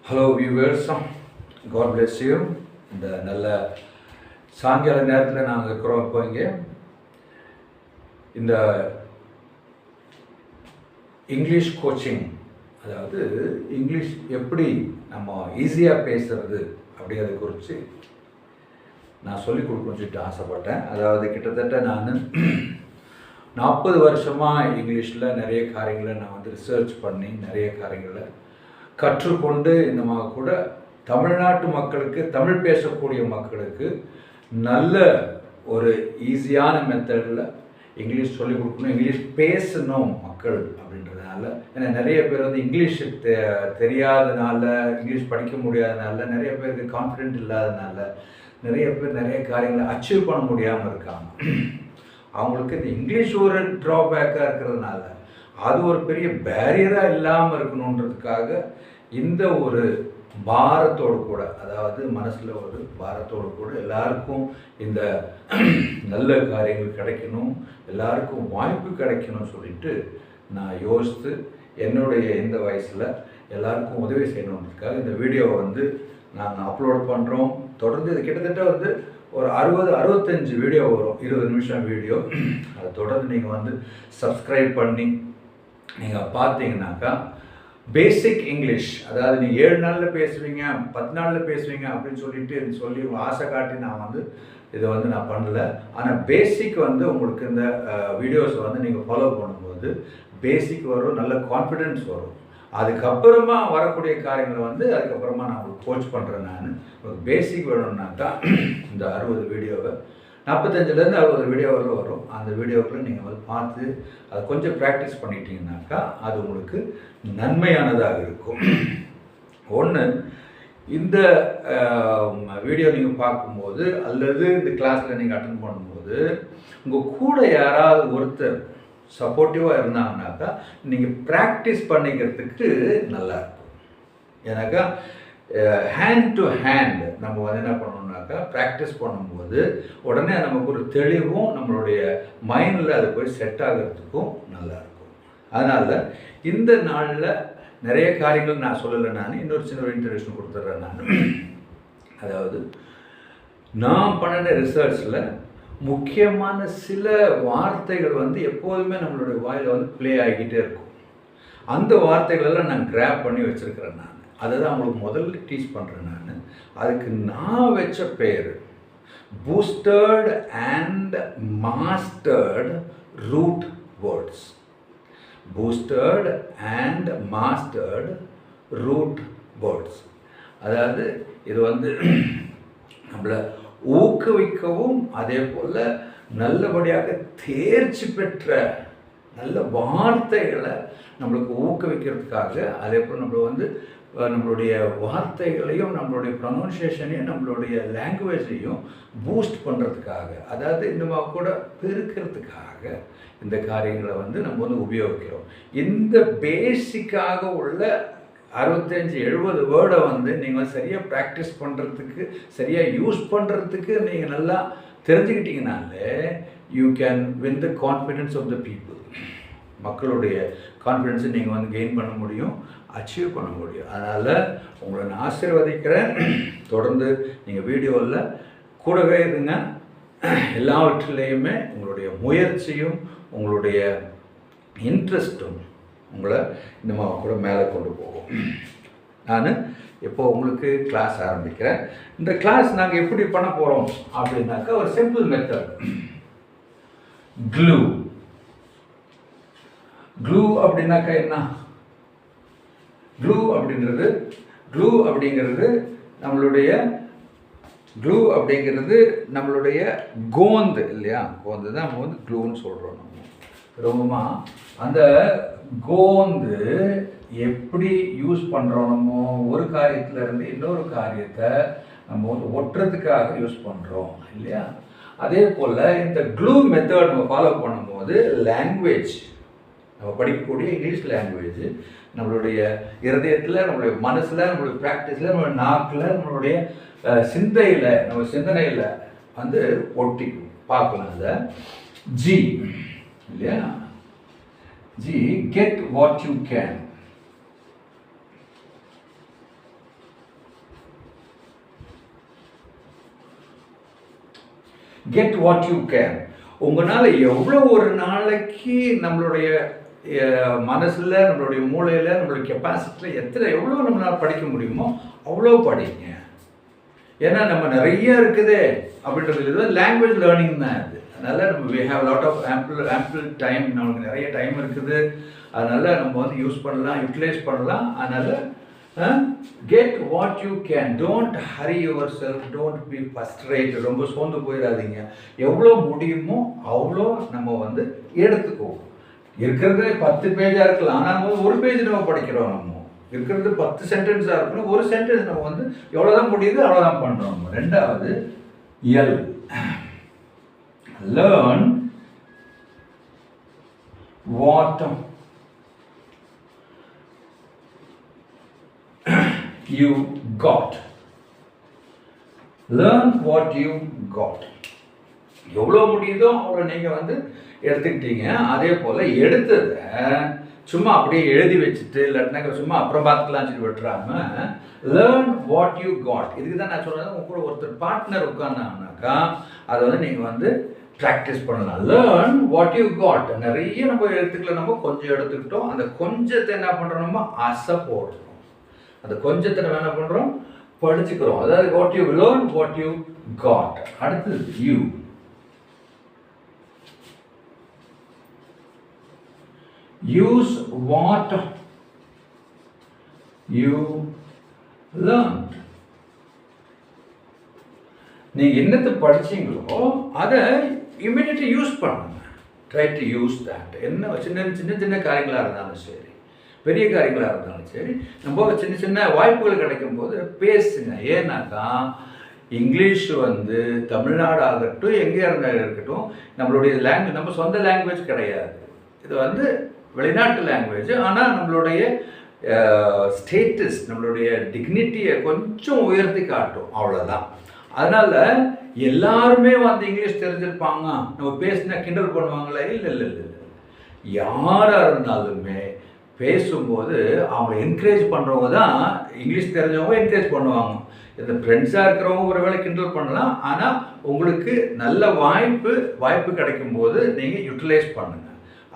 Hello viewers, God bless you. இந்த நல்ல சாயங்கால நேரத்தில் நாங்கள் இருக்கிறோம். இப்போ இங்கே இந்த இங்கிலீஷ் கோச்சிங், அதாவது இங்கிலீஷ் எப்படி நம்ம ஈஸியாக பேசுறது அப்படிங்கிறத குறித்து நான் சொல்லிக் கொடுக்கணும்னு சொல்லிட்டு ஆசைப்பட்டேன். அதாவது கிட்டத்தட்ட நான் 40 வருஷமாக இங்கிலீஷில் நிறைய காரியங்களை நான் ரிசர்ச் பண்ணி நிறைய காரியங்களை கற்றுக்கொண்டு இந்த கூட தமிழ்நாட்டு மக்களுக்கு, தமிழ் பேசக்கூடிய மக்களுக்கு நல்ல ஒரு ஈஸியான மெத்தடில் இங்கிலீஷ் சொல்லிக் கொடுக்கணும், இங்கிலீஷ் பேசணும் மக்கள் அப்படின்றதுனால. ஏன்னா நிறைய பேர் இங்கிலீஷ் தெரியாதனால, இங்கிலீஷ் படிக்க முடியாதனால, நிறைய பேருக்கு கான்ஃபிடென்ட் இல்லாதனால நிறைய பேர் நிறைய காரியங்களை அச்சீவ் பண்ண முடியாமல் இருக்காங்க. அவங்களுக்கு இந்த இங்கிலீஷ் ஒரு ட்ராபேக்காக இருக்கிறதுனால அது ஒரு பெரிய பேரியராக இல்லாமல் இருக்கணுன்றதுக்காக இந்த ஒரு பாரத்தோடு கூட, அதாவது மனசில் ஒரு பாரத்தோடு கூட எல்லாருக்கும் இந்த நல்ல காரியங்கள் கிடைக்கணும், எல்லாருக்கும் வாய்ப்பு கிடைக்கணும்னு சொல்லிட்டு நான் யோசித்து என்னுடைய இந்த வயசில் எல்லாருக்கும் உதவி செய்யணுன்றதுக்காக இந்த வீடியோவை நாங்கள் அப்லோட் பண்ணுறோம். தொடர்ந்து இது கிட்டத்தட்ட ஒரு 60-65 வீடியோ வரும், 20 நிமிஷம் வீடியோ. அதை தொடர்ந்து நீங்கள் சப்ஸ்கிரைப் பண்ணி நீங்கள் பார்த்தீங்கன்னாக்கா பேசிக் இங்கிலீஷ், அதாவது நீங்கள் 7 நாளில் பேசுவீங்க, 10 நாளில் பேசுவீங்க அப்படின்னு சொல்லி ஆசை காட்டி நான் இதை நான் பண்ணல. ஆனால் பேசிக் உங்களுக்கு இந்த வீடியோஸை நீங்கள் ஃபாலோ பண்ணும்போது பேசிக் வரும், நல்ல கான்ஃபிடென்ஸ் வரும். அதுக்கப்புறமா வரக்கூடிய காரியங்களை அதுக்கப்புறமா நான் உங்களுக்கு கோச் பண்ணுறேன். நான் உங்களுக்கு பேசிக் வேணும்னாக்கா இந்த 60 வீடியோவை 45லேருந்து 60 வீடியோ வரும். அந்த வீடியோக்களை நீங்கள் பார்த்து அதை கொஞ்சம் ப்ராக்டிஸ் பண்ணிட்டீங்கன்னாக்கா அது உங்களுக்கு நன்மையானதாக இருக்கும். ஒன்று, இந்த வீடியோ நீங்கள் பார்க்கும்போது அல்லது இந்த கிளாஸில் நீங்கள் அட்டென்ட் பண்ணும்போது உங்கள் கூட யாராவது ஒருத்தர் சப்போர்ட்டிவாக இருந்தாங்கனாக்கா நீங்கள் ப்ராக்டிஸ் பண்ணிக்கிறதுக்கு நல்லாயிருக்கும். ஏன்னாக்கா ஹேண்ட் டு ஹேண்ட் நம்ம என்ன பண்ணணும்னாக்கா ப்ராக்டிஸ் பண்ணும்போது உடனே நமக்கு ஒரு தெளிவும் நம்மளுடைய மைண்டில் அது போய் செட் ஆகிறதுக்கும் நல்லாயிருக்கும். அதனால் இந்த நாளில் நிறைய காரியங்கள் நான் சொல்லலை. நான் இன்னொரு சின்ன இன்ட்ரடக்ஷன் கொடுத்துட்றேன். அதாவது நான் பண்ணின ரிசர்ச்சில் முக்கியமான சில வார்த்தைகள் எப்போதுமே நம்மளுடைய வாயில் ப்ளே ஆகிக்கிட்டே இருக்கும். அந்த வார்த்தைகளெல்லாம் நான் கிராப் பண்ணி வச்சுருக்கிறேன். நான் அதை தான் அவங்களுக்கு முதல்ல டீச் பண்ணுறேன். நான் அதுக்கு நான் வச்ச பேர் boosted and mastered root words. Boosted and mastered root words. அதாவது இது நம்மளை ஊக்குவிக்கவும் அதே போல் நல்லபடியாக தேர்ச்சி பெற்ற நல்ல வார்த்தைகளை நம்மளுக்கு ஊக்குவிக்கிறதுக்காக, அதே போல் நம்மளுடைய வார்த்தைகளையும் நம்மளுடைய ப்ரொனவுன்சியேஷனையும் நம்மளுடைய லாங்குவேஜையும் பூஸ்ட் பண்ணுறதுக்காக, அதாவது இந்த கூட பெருக்கிறதுக்காக இந்த காரியங்களை நம்ம உபயோகிக்கிறோம். இந்த பேசிக்காக உள்ள 65-70 வேர்டை நீங்கள் சரியாக ப்ராக்டிஸ் பண்ணுறதுக்கு, சரியாக யூஸ் பண்ணுறதுக்கு நீங்கள் நல்லா தெரிஞ்சுக்கிட்டீங்கனாலே you can win the confidence of the people. மக்களுடைய கான்ஃபிடென்ஸை நீங்கள் கெயின் பண்ண முடியும், அச்சீவ் பண்ண முடியும். அதனால் உங்களை நான் ஆசீர்வதிக்கிறேன். தொடர்ந்து நீங்கள் வீடியோவில் கூடவே இருங்க. எல்லாவற்றிலையுமே உங்களுடைய முயற்சியும் உங்களுடைய இன்ட்ரெஸ்ட்டும் உங்களை இந்த கூட மேலே கொண்டு போகும். நான் இப்போது உங்களுக்கு கிளாஸ் ஆரம்பிக்கிறேன். இந்த கிளாஸ் நாங்கள் எப்படி பண்ண போகிறோம் அப்படின்னாக்கா ஒரு சிம்பிள் மெத்தட். க்ளூ. க்ளூ அப்படின்னாக்கா என்ன? க்ளூ அப்படிங்கிறது நம்மளுடைய கோந்து இல்லையா? கோந்து தான் நம்ம க்ளூன்னு சொல்கிறோம். ரொம்ப அந்த கோந்து எப்படி யூஸ் பண்ணுறோமோ, ஒரு காரியத்திலேருந்து இன்னொரு காரியத்தை நம்ம ஒட்டுறதுக்காக யூஸ் பண்ணுறோம் இல்லையா? அதே போல் இந்த க்ளூ மெத்தட் நம்ம ஃபாலோ பண்ணும்போது லாங்குவேஜ், நம்ம படிக்கக்கூடிய இங்கிலீஷ் லாங்குவேஜ் நம்மளுடைய இருதயத்தில், நம்மளுடைய மனசில், நம்மளுடைய ப்ராக்டிஸில், நம்மளுடைய நாக்கில், நம்மளுடைய சிந்தனையில் ஒட்டி பார்க்கலாம். அதை ஜி இல்லையா? G, get what you can. Get what you can. உங்களால் எவ்வளோ ஒரு நாளைக்கு நம்மளுடைய மனசில், நம்மளுடைய மூளையில், நம்மளுடைய கெப்பாசிட்டியில் எவ்வளோ நம்மளால் படிக்க முடியுமோ அவ்வளோ படிங்க. ஏன்னா நம்ம நிறைய இருக்குது அப்படின்றது லாங்குவேஜ் லேர்னிங் தான் அது. அதனால் நம்ம we have lot of ample time, நமக்கு நிறைய டைம் இருக்குது. அதனால் நம்ம வந்து யூஸ் பண்ணலாம், யூட்டிலைஸ் பண்ணலாம். அதனால் get what you can, don't hurry yourself, don't be frustrate. ரொம்ப சோர்ந்து போயிடாதீங்க. எவ்வளோ முடியுமோ அவ்வளோ நம்ம வந்து எடுத்துக்குவோம். இருக்கிறது 10 பேஜாக இருக்கலாம், ஆனால் ஒரு பேஜ் நம்ம படிக்கிறோம். நம்ம இருக்கிறது 10 சென்டென்ஸாக இருக்கணும், ஒரு சென்டென்ஸ் நம்ம வந்து எவ்வளோதான் முடியுது அவ்வளோதான் பண்ணுறோம். ரெண்டாவது L, learn what you got. Learn what you got. எவ்வளோ முடியுதோ அவ்வளோ நீங்கள் வந்து எடுத்துக்கிட்டீங்க. அதே போல் எடுத்ததை சும்மா அப்படியே எழுதி வச்சுட்டு இல்லாட்டினாக்க சும்மா அப்புறம் பார்த்துக்கலாம்னு சொல்லி விட்டுறாமல் லேர்ன் வாட் யூ காட். இதுக்கு தான் நான் சொல்கிறேன், உங்க கூட ஒருத்தர் பார்ட்னர் உட்கார்ந்தாங்கனாக்கா அதை வந்து நீங்கள் வந்து ப்ராக்டிஸ் பண்ணலாம். Learn what you got. நிறைய நம்ம எடுத்துக்கல, நம்ம கொஞ்சம் எடுத்துக்கிட்டோம். அந்த கொஞ்சத்தை என்ன பண்ணுறோம், நம்ம ஆசை போடுறோம். அந்த கொஞ்சத்தை நம்ம என்ன பண்ணுறோம், படிச்சுக்கிறோம். அதாவது what you learn what you got. அடுத்தது you. Use what you learned. நீங்கள் என்னத்தை படிச்சீங்களோ அதை இமீடியட்லி யூஸ் பண்ணுங்க. Try to use that. என்ன சின்ன சின்ன சின்ன காரியங்களாக இருந்தாலும் சரி, பெரிய காரியங்களாக இருந்தாலும் சரி, நம்ம சின்ன சின்ன வாய்ப்புகள் கிடைக்கும் போது பேசுங்க. ஏன்னாக்கா இங்கிலீஷ் வந்து தமிழ்நாடு ஆகட்டும், எங்கே இருந்தாலும் இருக்கட்டும், நம்மளுடைய லாங்குவேஜ் நம்ம சொந்த லாங்குவேஜ் கிடையாது. இது வந்து வெளிநாட்டு லாங்குவேஜ். ஆனால் நம்மளுடைய ஸ்டேட்டஸ், நம்மளுடைய டிக்னிட்டியை கொஞ்சம் உயர்த்தி காட்டும், அவ்வளோதான். அதனால் எல்லாருமே வந்து இங்கிலீஷ் தெரிஞ்சிருப்பாங்க, நம்ம பேசினா கிண்டல் பண்ணுவாங்களே? இல்லை இல்லை இல்லை இல்லை. யாராக இருந்தாலுமே பேசும்போது அவங்கள என்கரேஜ் பண்ணுறவங்க தான் இங்கிலீஷ் தெரிஞ்சவங்க என்கரேஜ் பண்ணுவாங்க. இந்த ஃப்ரெண்ட்ஸாக இருக்கிறவங்க ஒரு வேளை கிண்டல் பண்ணலாம். ஆனால் உங்களுக்கு நல்ல வாய்ப்பு கிடைக்கும்போது நீங்கள் யூட்டிலைஸ் பண்ணுங்கள்.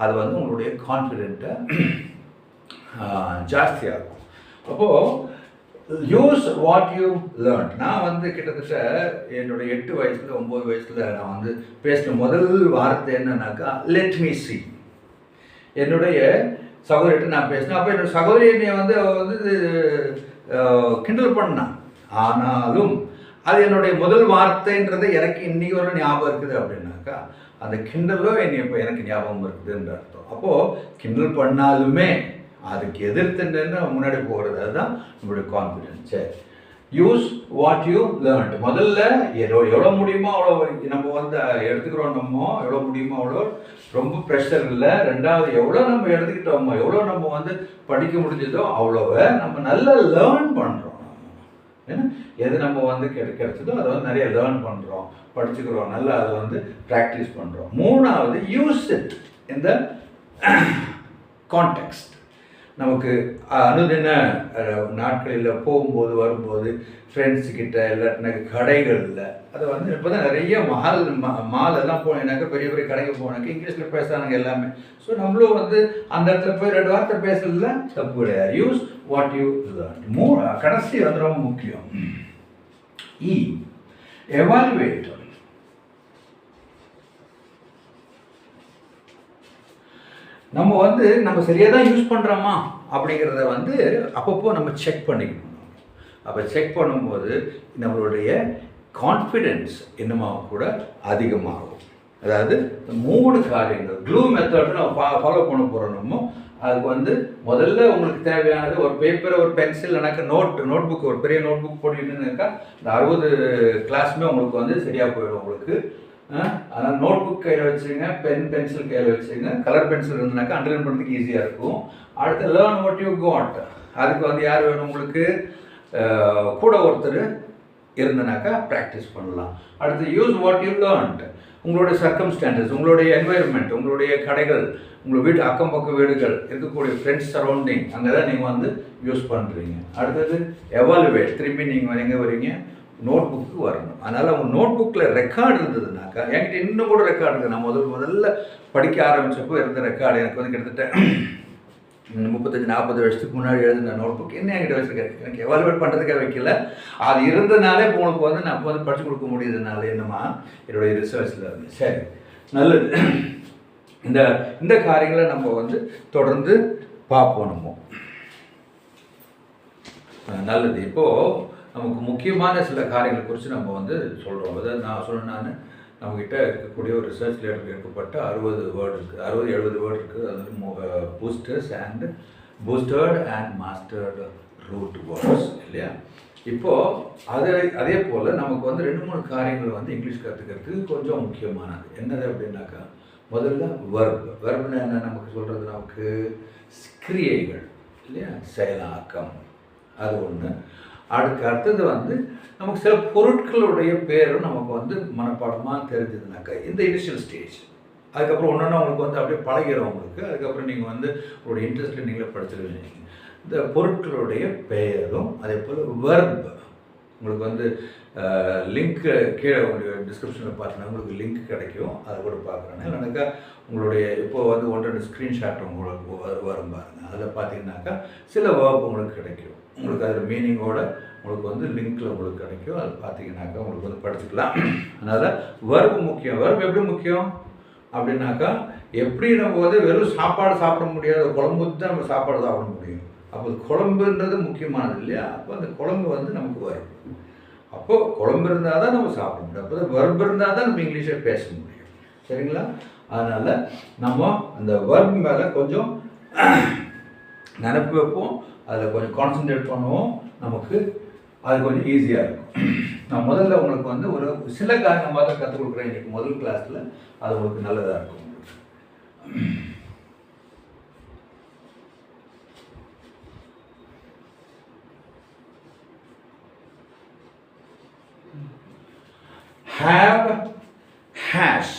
அது வந்து உங்களுடைய கான்ஃபிடென்ட்டை ஜாஸ்தியாகும். அப்போது யூஸ் வாட் யூ லேர்ன். நான் வந்து கிட்டத்தட்ட என்னுடைய 8 வயசில் 9 வயசில் நான் வந்து பேசின முதல் வார்த்தை என்னன்னாக்கா லெட் மீ சி. என்னுடைய சகோதரிகிட்ட நான் பேசினேன். அப்போ என்னோடய சகோதரி என்னை வந்து கிண்டல் பண்ணான். ஆனாலும் அது என்னுடைய முதல் வார்த்தைன்றது எனக்கு இன்றைக்கி ஒரு ஞாபகம் இருக்குது. அப்படின்னாக்கா அந்த கிண்டலோ இப்போ எனக்கு ஞாபகம் இருக்குதுன்ற அர்த்தம். அப்போது கிண்டல் பண்ணாலுமே அதுக்கு எதிர்த்துன்னு முன்னாடி போகிறது, அதுதான் நம்மளுடைய confidence. Use what you learnt. முதல்ல எவ்வளோ முடியுமோ அவ்வளோ நம்ம வந்து எடுத்துக்கிறோம். நம்ம எவ்வளோ முடியுமோ அவ்வளோ, ரொம்ப ப்ரெஷர் இல்லை. ரெண்டாவது எவ்வளோ நம்ம எடுத்துக்கிட்டோமோ, எவ்வளோ நம்ம வந்து படிக்க முடிஞ்சதோ அவ்வளோவை நம்ம நல்லா லேர்ன் பண்ணுறோம். ஏன்னா எது நம்ம வந்து கிடைச்சதோ அதை வந்து நிறைய லேர்ன் பண்ணுறோம், படிச்சுக்கிறோம், நல்லா அதை வந்து ப்ராக்டிஸ் பண்ணுறோம். மூணாவது use it in the context. நமக்கு அனுதின நாட்களில் போகும்போது வரும்போது ஃப்ரெண்ட்ஸுக்கிட்ட இல்லாட்டினாக்க கடைகளில் அதை வந்து இப்போ தான் நிறைய மாலெல்லாம் போனீங்கன்னாக்கா, பெரிய பெரிய கடைக்கு போனாக்கா இங்கிலீஷில் பேசுகிறாங்க எல்லாமே. ஸோ நம்மளும் வந்து அந்த இடத்துல போய் 2 வார்த்தை பேசுறதுல தப்பு கிடையாது. Use what you learn. கடைசி வந்து ரொம்ப முக்கியம். எவாலுவேட். நம்ம வந்து நம்ம சரியாக தான் யூஸ் பண்ணுறோமா அப்படிங்கிறத வந்து அப்பப்போ நம்ம செக் பண்ணிக்கணும். அப்போ செக் பண்ணும்போது நம்மளுடைய கான்ஃபிடென்ஸ் இன்னுமா கூட அதிகமாகும். அதாவது 3 காரியங்கள் க்ளூ மெத்தட் நம்ம ஃபாலோ பண்ண போகிறோம். நம்ம அதுக்கு வந்து முதல்ல உங்களுக்கு தேவையானது ஒரு பேப்பர், ஒரு பென்சில், இல்லைனாக்கா நோட் புக், ஒரு பெரிய நோட் புக் போட்டுக்கிட்டுனாக்கா இந்த 60 கிளாஸுமே உங்களுக்கு வந்து சரியாக போயிடும் உங்களுக்கு. அதனால் நோட் புக் கையில் வச்சுங்க, பென்சில் கையில் வச்சுங்க. கலர் பென்சில் இருந்தனாக்கா அண்டர்லைன் பண்ணுறதுக்கு ஈஸியாக இருக்கும். அடுத்து லேர்ன் வாட் யூ காட். அதுக்கு வந்து யார் வேணும் உங்களுக்கு? கூட ஒருத்தர் இருந்தனாக்கா ப்ராக்டிஸ் பண்ணலாம். அடுத்து யூஸ் வாட் யூ லேர்ன்ட். உங்களுடைய சர்க்கம்ஸ்டான்சஸ், உங்களுடைய என்வாயர்மெண்ட், உங்களுடைய கடைகள், உங்கள் வீட்டு அக்கம் பக்கம் வீடுகள் இருக்கக்கூடிய ஃப்ரெண்ட்ஸ் சரௌண்டிங், அங்கே தான் நீங்கள் வந்து யூஸ் பண்ணுறீங்க. அடுத்தது எவாலுவேட். திரும்பி நீங்கள் எங்கே வரீங்க? நோட் புக்கு வரணும். அதனால் அவங்க நோட் புக்கில் ரெக்கார்டு இருந்ததுனாக்கா, என்கிட்ட இன்னும் கூட ரெக்கார்டு இருக்குது. நான் முதல்ல படிக்க ஆரம்பித்தப்போ இருந்த ரெக்கார்டு எனக்கு வந்து கிட்டத்தட்ட 35-40 வருஷத்துக்கு முன்னாடி எழுதின நோட் புக் என்ன என்கிட்ட வச்சுருக்கேன். எனக்கு எவாலுவேட் பண்ணுறதுக்கே வைக்கல. அது இருந்தனாலே இப்போ உங்களுக்கு வந்து நான் இப்போ வந்து படித்து கொடுக்க முடியுதுனால என்னமா என்னுடைய ரிசர்ச்சில் இருந்து. சரி, நல்லது. இந்த காரியங்களை நம்ம வந்து தொடர்ந்து பார்ப்போம். நம்ம நல்லது. இப்போது நமக்கு முக்கியமான சில காரியங்களை குறித்து நம்ம வந்து சொல்கிறோம். அதாவது நான் சொன்னேன், நம்மக்கிட்ட இருக்கக்கூடிய ஒரு ரிசர்ச்சில் எடுக்கப்பட்ட 60 வேர்டு இருக்குது, 60-70 வேர்டு இருக்குது. அது வந்து பூஸ்டர்ட் அண்ட் மாஸ்டர்டு ரூட் வேர்ட்ஸ் இல்லையா. இப்போது அதே போல் நமக்கு வந்து 2-3 காரியங்கள் வந்து இங்கிலீஷ் கற்றுக்கிறதுக்கு கொஞ்சம் முக்கியமானது. என்னது அப்படின்னாக்கா, முதல்ல வெர்ப்னா என்ன நமக்கு சொல்கிறது, நமக்கு கிரியைகள் இல்லையா, செயலாக்கம், அது ஒன்று. அடுத்தது வந்து நமக்கு சில பொருட்களுடைய பேரும் நமக்கு வந்து மனப்பாடமாக தெரிஞ்சதுனாக்கா இந்த இனிஷியல் ஸ்டேஜ். அதுக்கப்புறம் ஒன்று உங்களுக்கு வந்து அப்படியே பழகிறவங்களுக்கு, அதுக்கப்புறம் நீங்கள் வந்து உங்களுடைய இன்ட்ரெஸ்ட்டில் நீங்களே படிச்சிருவீங்க. இந்த பொருட்களுடைய பெயரும் அதே போல் வெர்ப் உங்களுக்கு வந்து லிங்க்கு கீழே உங்களுடைய டிஸ்கிரிப்ஷனில் பார்த்தீங்கன்னா உங்களுக்கு லிங்க் கிடைக்கும். அதை கூட பார்க்குறேன். இல்லைனாக்கா உங்களுடைய இப்போது வந்து 1-2 ஸ்க்ரீன்ஷாட் உங்களுக்கு வரும் பாருங்கள். அதில் பார்த்தீங்கன்னாக்கா சில வேர்ப் உங்களுக்கு கிடைக்கும். உங்களுக்கு அதில் மீனிங்கோட உங்களுக்கு வந்து லிங்க்கில் உங்களுக்கு கிடைக்கும். அதை பார்த்தீங்கன்னாக்கா உங்களுக்கு வந்து படிச்சுக்கலாம். அதனால் வெர்ப் முக்கியம். வெர்ப் எப்படி முக்கியம் அப்படின்னாக்கா, எப்படி நம்ம வந்து வெறும் சாப்பாடு சாப்பிட முடியாது, குழம்பு தான் நம்ம சாப்பாடு சாப்பிட முடியும். அப்போ குழம்புன்றது முக்கியமானது இல்லையா. அப்போ அந்த குழம்பு வந்து நமக்கு வரும். அப்போது குழம்பு இருந்தால் தான் நம்ம சாப்பிட முடியும். அப்போ தான் வெர்ப் இருந்தால் தான் நம்ம இங்கிலீஷை பேச முடியும். சரிங்களா. அதனால் நம்ம அந்த வெர்ப் மேலே கொஞ்சம் நினைப்பு வைப்போம், அதில் கொஞ்சம் கான்சன்ட்ரேட் பண்ணுவோம். நமக்கு அது கொஞ்சம் ஈஸியாக இருக்கும். நான் முதல்ல உங்களுக்கு வந்து ஒரு சில காரணமாக தான் கற்றுக் கொடுக்குறேன் இன்றைக்கி முதல் கிளாஸில். அது உங்களுக்கு நல்லதாக இருக்கும். have, has.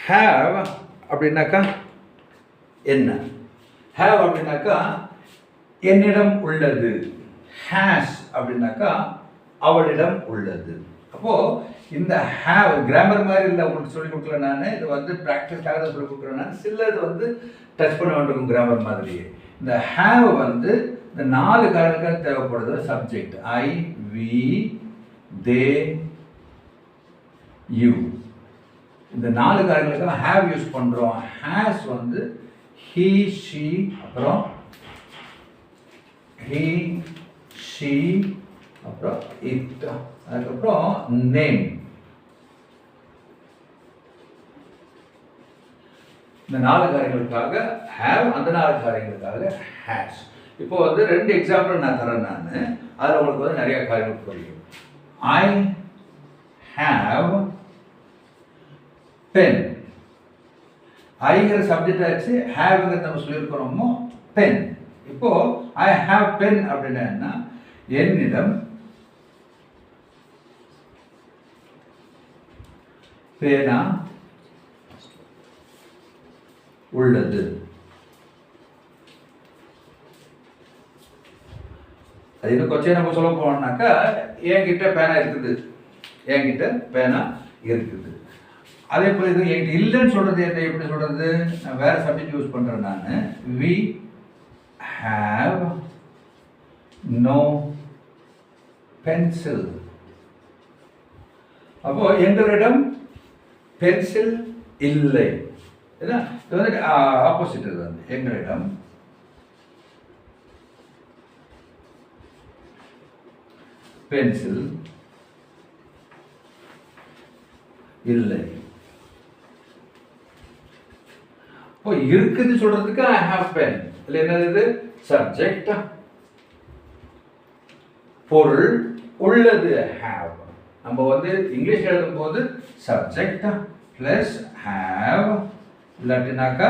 have அப்படின்னாக்கா என்ன? have அப்படின்னாக்கா என்னிடம் உள்ளது. has அப்படின்னாக்கா அவளிடம் உள்ளது. அப்போது இந்த have கிராமர் மாதிரி இல்லை, உங்களுக்கு சொல்லிக் கொடுக்கல. நான் இது வந்து ப்ராக்டிஸ்க்காக தான் சொல்லிக் கொடுக்குறேன். நான் சில இது வந்து டச் பண்ண வேண்டியிருக்கும் கிராமர் மாதிரியே. இந்த have வந்து இந்த 4 காரணங்களுக்காக தேவைப்படுது. Subject I, we, they, you. இந்த 4 காரியங்களுக்காக have யூஸ் பண்ணுறோம். has வந்து he, she, அப்புறம் he, she, அப்புறம் it, அதுக்கப்புறம் நேம். இந்த 4 காரியங்களுக்காக have, அந்த 4 காரியங்களுக்காக has. இப்போ வந்து 2 எக்ஸாம்பிள் நான் தரேன். நான் அதில் உங்களுக்கு வந்து நிறைய காரியங்கள் புரியும். I have pen. ஐங்கிற சப்ஜெக்ட் ஆச்சு, ஹேவ்ங்கிறது நம்ம சொல்லியிருக்கிறோமோ பென். இப்போ ஐ ஹாவ் பென் அப்படின்னா என்ன? என்னிடம் பேனா உள்ளது. அது இன்னும் கொஞ்சம் நம்ம சொல்ல போனோம்னாக்கா, என்கிட்ட பேனா இருக்குது, என்கிட்ட பேனா இருக்குது. அதே போல் இது என்கிட்ட இல்லைன்னு சொல்கிறது என்ன, எப்படி சொல்கிறது? நான் வேறு சப்ஜெக்ட் யூஸ் பண்ணுறேன். நான் வி ஹாவ் நோ பென்சில். அப்போது எங்களிடம் பென்சில் இல்லை. இது வந்து ஆப்போசிட். இது வந்து எங்களிடம் பென்சில் இல்லை. இப்போ இருக்குது சொல்றதுக்கு ஐ ஹாவ் பென் இல்லை. என்னது? சப்ஜெக்ட், பொருள், உள்ளது ஹாவ். நம்ம வந்து இங்கிலீஷ் எழுதும் போது சப்ஜெக்ட் பிளஸ் ஹாவ், இல்லாட்டினாக்கா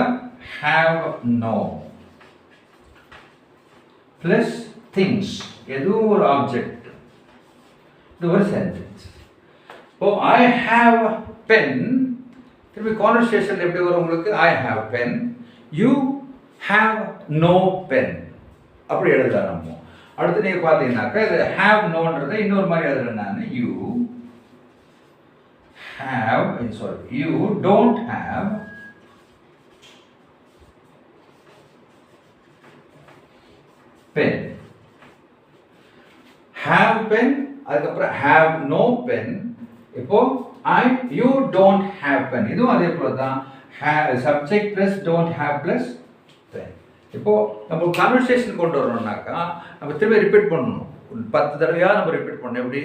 ஹாவ் நோ பிளஸ் திங்ஸ், எதுவும் ஒரு ஆப்ஜெக்ட், இது ஒரு சென்டென்ஸ். இப்போ ஐ ஹாவ் பென், திரும்பி கான்வர்சேஷன் எப்படி வரும் உங்களுக்கு? I have pen, you have no pen, அப்படி எழுதலாம் நம்ம. அடுத்து நீங்கள் பார்த்தீங்கன்னாக்கா இது ஹேவ் நோன்றதை இன்னொரு மாதிரி எழுதுறேன் நான். You have, sorry, you don't have pen. Have pen, அதுக்கப்புறம் ஹேவ் நோ பென். இப்போ யூ டோன்ட் ஹேவ் பென், இதுவும் அதே போல தான். Subject plus don't have plus pen. இப்போ நம்ம கான்வர்சேஷன் கொண்டு வரணும்னாக்கா நம்ம திரும்ப ரிப்பீட் பண்ணணும். 10 தடவையாக நம்ம ரிப்பீட் பண்ணணும். எப்படி?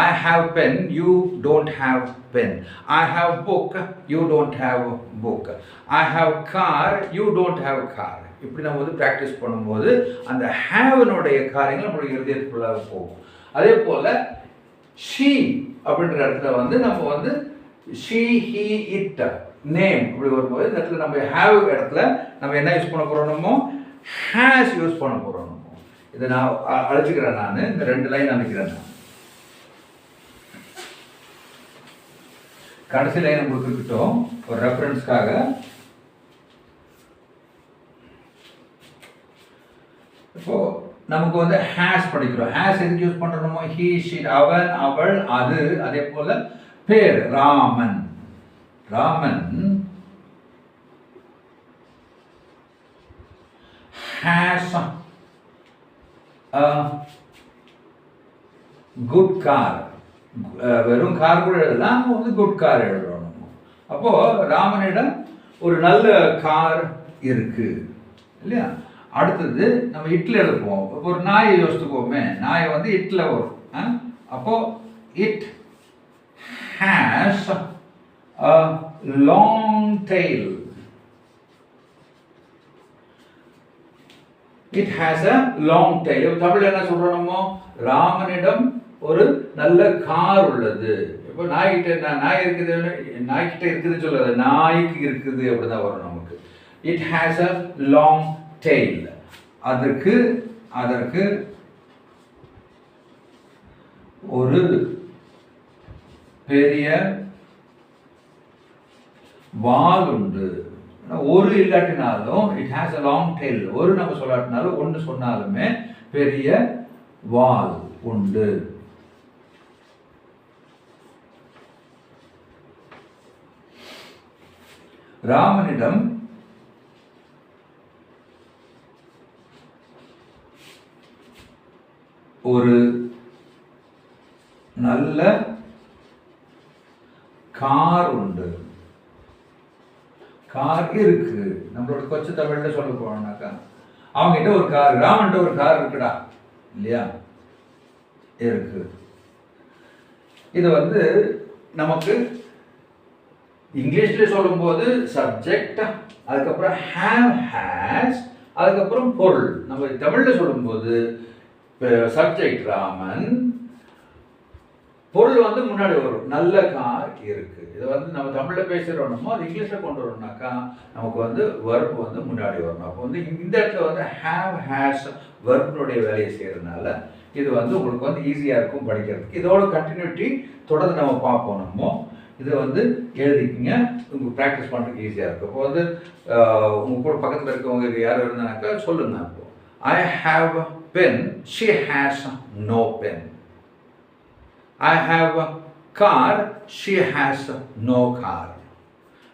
I have pen, you don't have pen. I have book, you don't have book. I have car, you don't have car. இப்படி நம்ம வந்து ப்ராக்டிஸ் பண்ணும்போது அந்த ஹேவனுடைய காரியங்கள் நம்மளுடைய இருதயத்துக்குள்ளாக போகும். அதே போல் ஷீ அப்படின்ற இடத்துல வந்து நம்ம வந்து ஷீ, ஹீ, இட், நேம் இப்படி வரும்போது இந்த இடத்துல நம்ம ஹேவ் இடத்துல நம்ம என்ன யூஸ் பண்ண போகிறோம்? நம்ம ஹேஸ் யூஸ் பண்ண போகிறோம். நம்ம இதை நான் அழைச்சிக்கிறேன். நான் இந்த 2 லைன் அழைக்கிறேன். நான் கடைசி லைன் நம்மளுக்கு இருக்கட்டும் ஒரு ரெஃபரன்ஸ்க்காக. இப்போ நமக்கு வந்து ஹேஸ் படிக்கிறோம். ஹேஸ் எதுக்கு யூஸ் பண்றோமோ? ஹீ, ஷீ, அவன், அவள், அது. அதே போல பேர் Raman. Raman has a good car. வெறும் கார் கூட எழுதலாம், வந்து குட் கார் எழுதுறோம். அப்போ ராமனிடம் ஒரு நல்ல கார் இருக்கு இல்லையா? அடுத்தது நம்ம இட்ல எழுதுவோம். இப்போ ஒரு நாயை யோசித்துக்கோமே. நாயை வந்து இட்ல வரும். அப்போ it has a long tail. It has a long tail. தமிழ்ல என்ன சொல்றோம்? நம்ம ராமனிடம் ஒரு நல்ல கார் உள்ளது. இப்போ நாய்கிட்ட நாய் இருக்குது, நாய்கிட்ட இருக்குதுன்னு சொல்லாது, நாய்க்கு இருக்குது அப்படிதான் வரும் நமக்கு. It has a long tail. அதற்கு ஒரு பெரிய வால் உண்டு. ஒரு இல்லாட்டினாலும் it has a long tail. ஒரு நம்ம சொல்லாட்டினாலும் ஒன்று சொன்னாலுமே பெரிய வால் உண்டு. ராமனிடம் ஒரு நல்ல கார் உண்டு. கார் இருக்கு. நம்மளோட கொச்ச தமிழ்ல சொல்ல போனோம்னாக்கா அவங்ககிட்ட ஒரு கார், ராமன்கிட்ட ஒரு கார் இருக்குடா இல்லையா? இருக்கு. இது வந்து நமக்கு இங்கிலீஷ்ல சொல்லும்போது சப்ஜெக்ட், அதுக்கப்புறம் ஹேவ், ஹேஸ், அதுக்கப்புறம் பொருள். நம்ம தமிழ்ல சொல்லும்போது சப்ஜெக்ட் ராமன், பொருள் வந்து முன்னாடி வரும், நல்ல கார் இருக்கு. இதை வந்து நம்ம தமிழில் பேசுகிறோமோ அது இங்கிலீஷில் கொண்டு வரணும்னாக்கா நமக்கு வந்து வெர்ப் வந்து முன்னாடி வரணும். அப்போ வந்து இந்த இடத்துல வந்து ஹேவ், ஹேஸ் வெர்பினுடைய வேலையை செய்கிறதுனால இது வந்து உங்களுக்கு வந்து ஈஸியாக இருக்கும் படிக்கிறதுக்கு. இதோட கண்டினியூட்டி தொடர்ந்து நம்ம பார்ப்போம். நம்ம இதை வந்து எழுதிக்கிங்க, உங்களுக்கு ப்ராக்டிஸ் பண்ணுறதுக்கு ஈஸியாக இருக்கும். இப்போ வந்து உங்கள் கூட பக்கத்தில் இருக்கவங்க யாரும் இருந்தானாக்கா சொல்லுங்க. இப்போ I have pen, she has no pen. I have a car, she has no car.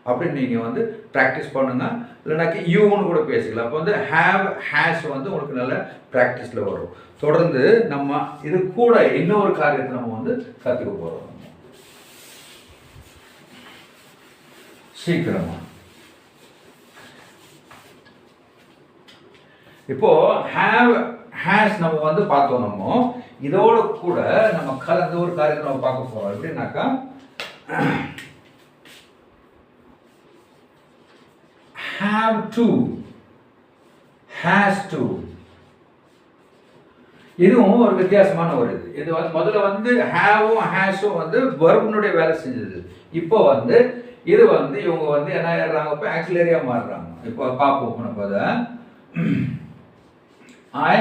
அப்படின்னு நீங்கள் வந்து ப்ராக்டிஸ் பண்ணுங்க. இல்லைனாக்கி யூன்னு கூட பேசிக்கலாம். அப்போ வந்து ஹேவ், ஹேஸ் வந்து உங்களுக்கு நல்ல ப்ராக்டிஸில் வரும். தொடர்ந்து நம்ம இது கூட இன்னொரு காரியத்தை நம்ம வந்து கற்றுக்க போகிறோம் சீக்கிரமா. இப்போ ஹேவ், ஹேஸ் நம்ம வந்து பார்த்தோம். நம்ம இதோட கூட நம்ம கலந்த ஒரு காரியத்தை நம்ம பார்க்க போறோம். எப்படின்னாக்கா have to, has to. இதுவும் ஒரு வித்தியாசமான ஒரு இது வந்து முதல்ல வந்து ஹேவும் ஹேஸும் வந்து வெர்பினுடைய வேலை செஞ்சது. இப்போ வந்து இது வந்து இவங்க வந்து என்ன ஆயிடுறாங்க? இப்போ ஆக்சிலரியா மாறுறாங்க. இப்போ பார்ப்போம். நம்ம அதை I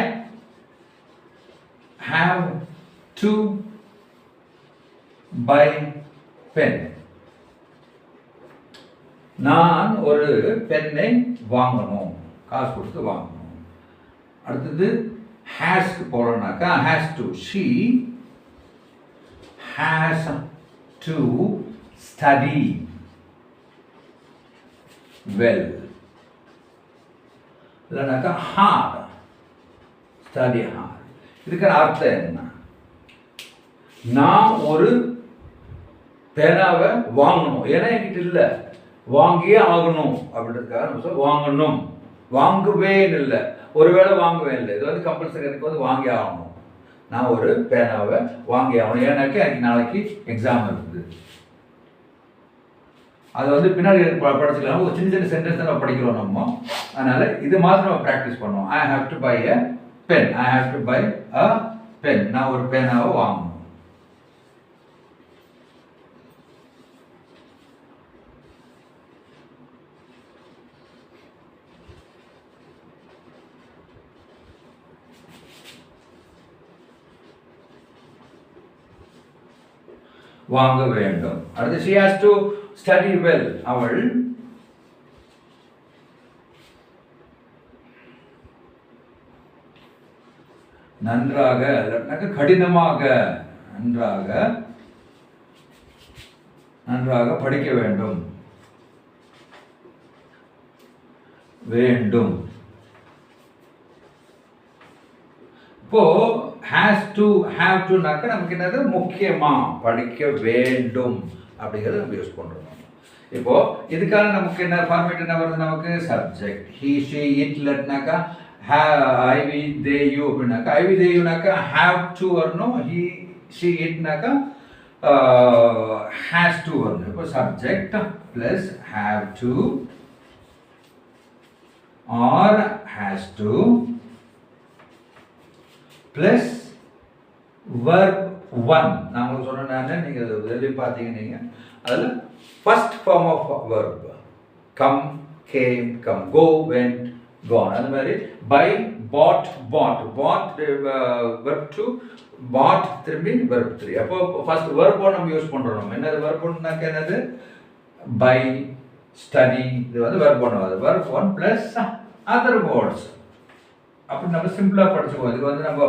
have to buy pen. நான் ஒரு பென்னை வாங்கணும், காசு கொடுத்து வாங்கணும். அடுத்தது ஹேஸ்க்கு போகிறோம்னாக்கா has to. She has to study well. இல்லைனாக்கா hard, study hard. இதுக்கான அர்த்தம் என்ன? நான் ஒரு பேனாவை வாங்கணும், ஏன்னா என்கிட்ட இல்லை, வாங்கியே ஆகணும் அப்படின்றதுக்காக வாங்கணும். வாங்குவேன் இல்லை, ஒருவேளை வாங்குவேன் இல்லை, இது வந்து கம்பல்சரி, எனக்கு வந்து வாங்கி ஆகணும். நான் ஒரு பேனாவை வாங்கி ஆகணும், ஏன்னாக்கா எனக்கு நாளைக்கு எக்ஸாம் இருக்குது. அது வந்து பின்னாடி படிச்சுக்கலாம், ஒரு சின்ன சின்ன சென்டென்ஸ் தான் படிக்கிறோம் நம்ம. அதனால் இது மாதிரி நம்ம ப்ராக்டிஸ் பண்ணுவோம். I have to buy a pen, I have to buy a pen. நான் ஒரு பேனாவை வாங்கணும். வாங்க வேண்டும். அடுத்து she has to study well. அவள் நன்றாக, கடினமாக, நன்றாக படிக்க வேண்டும். இப்போ ஹேஸ் டு, ஹேவ் டுனாக்க நமக்கு என்னது, முக்கியமா படிக்க வேண்டும் அப்படிங்கிறத நம்ம யூஸ் பண்ணுறோம். இப்போ இதுக்காக நமக்கு என்ன ஃபார்மேட் என்ன வருது, நமக்கு சப்ஜெக்ட் ஹீ ஷீ இட். இல்லைனாக்கா ஐ வி தே யூ அப்படின்னாக்கா, ஐ வி தே யூனாக்கா ஹேவ் டு வரணும், ஹீ ஷீ இட்னாக்கா ஹேஸ் டு வரணும். இப்போ subject plus have to or has to plus verb 1. நான் உங்களுக்கு சொன்னேன், நீங்கள் வெளியே பார்த்தீங்க, நீங்கள் அதில் first form of verb come, came, come, go, went, gone. அது மாதிரி பை, பாட், verb 2, பாட் திரும்பி verb 3. அப்போ ஃபர்ஸ்ட் verb 1 நம்ம யூஸ் பண்ணுறோம். நம்ம என்னது verb 1னாக்க என்னது, பை, ஸ்டடி, இது வந்து verb 1 வருது. verb 1 plus other words. அப்படி நம்ம சிம்பிளாக படிச்சுக்குவோம். இதுக்கு வந்து நம்ம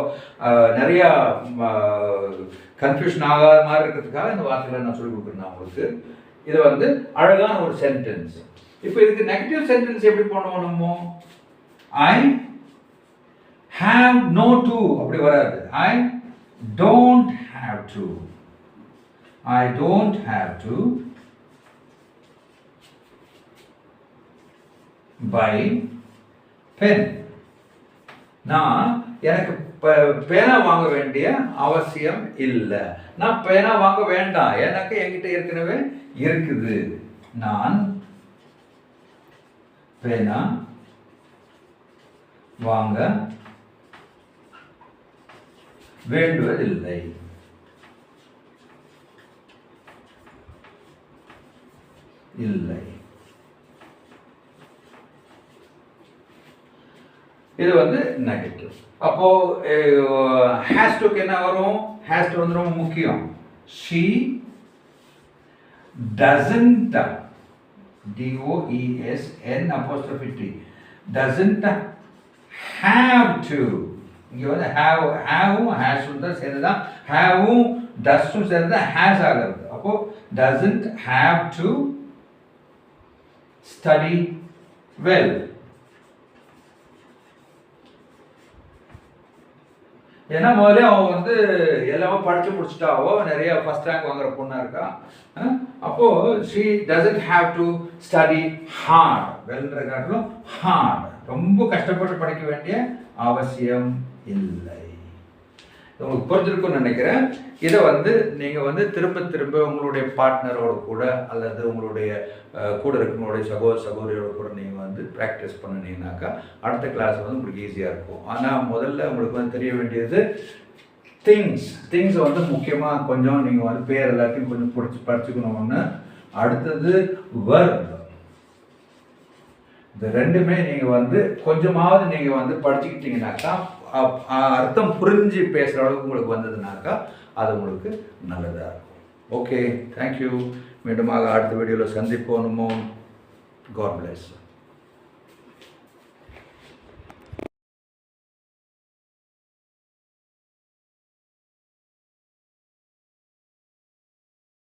நிறையா கன்ஃபியூஷன் ஆகாத மாதிரி இருக்கிறதுக்காக இந்த வார்த்தைகளை நான் சொல்லிக் கொடுக்குறேன் உங்களுக்கு. இது வந்து அழகான ஒரு சென்டென்ஸ். இப்போ இதுக்கு நெகட்டிவ் சென்டென்ஸ் எப்படி பண்ணுவோம் நம்ம, ஐ ஹாவ் நோ டு அப்படி வராது. I don't have to, I don't have to buy pen. நான் எனக்கு பேனா வாங்க வேண்டிய அவசியம் இல்லை. நான் பேனா வாங்க வேண்டாம், எனக்கு என்கிட்ட ஏற்கனவே இருக்குது. நான் பேனா வாங்க வேண்டுவதில்லை. இல்லை. இது வந்து நெகட்டிவ். அப்போ ஹேஸ் டுக்கு என்ன வரும், ஹேஸ் டு வந்து ரொம்ப முக்கியம். she doesn't, DOESN', doesn't have to. இங்கே வந்து ஹேவும் ஹேஸும் தான் சேர்ந்துதான், ஹேவும் டஸ்ஸும் சேர்ந்து தான் ஹேஸ் ஆகிறது. அப்போ doesn't have to study well. ஏன்னா முதல்ல அவன் வந்து எல்லாமே படித்து முடிச்சுட்டாவோ, நிறைய ஃபர்ஸ்ட் ரேங்க் வாங்குற பொண்ணாக இருக்கா. அப்போது she doesn't have to study hard. வெல்ன்ற காட்டிலும் ஹார்ட், ரொம்ப கஷ்டப்பட்டு படிக்க வேண்டிய அவசியம் இல்லை. உங்களுக்கு புரிஞ்சிருக்கும்னு நினைக்கிறேன். இதை வந்து நீங்கள் வந்து திரும்ப திரும்ப உங்களுடைய பார்ட்னரோட கூட அல்லது உங்களுடைய கூட இருக்கிறவங்களுடைய சகோதரியோட கூட நீங்கள் வந்து ப்ராக்டிஸ் பண்ணினீங்கன்னாக்கா அடுத்த கிளாஸ் வந்து உங்களுக்கு ஈஸியாக இருக்கும். ஆனால் முதல்ல உங்களுக்கு வந்து தெரிய வேண்டியது திங்ஸ் வந்து முக்கியமாக கொஞ்சம் நீங்கள் வந்து பேர் எல்லாத்தையும் கொஞ்சம் படிச்சுக்கணும்னு. அடுத்தது verb. இந்த ரெண்டுமே நீங்கள் வந்து கொஞ்சமாவது நீங்கள் வந்து படிச்சுக்கிட்டீங்கன்னாக்கா, அர்த்தம் புரிஞ்சு பேசுகிற அளவுக்கு உங்களுக்கு வந்ததுனாக்கா அது உங்களுக்கு நல்லதாக இருக்கும். Okay, thank you. மீண்டுமாக அடுத்த வீடியோவில் சந்திப்போம். God plus.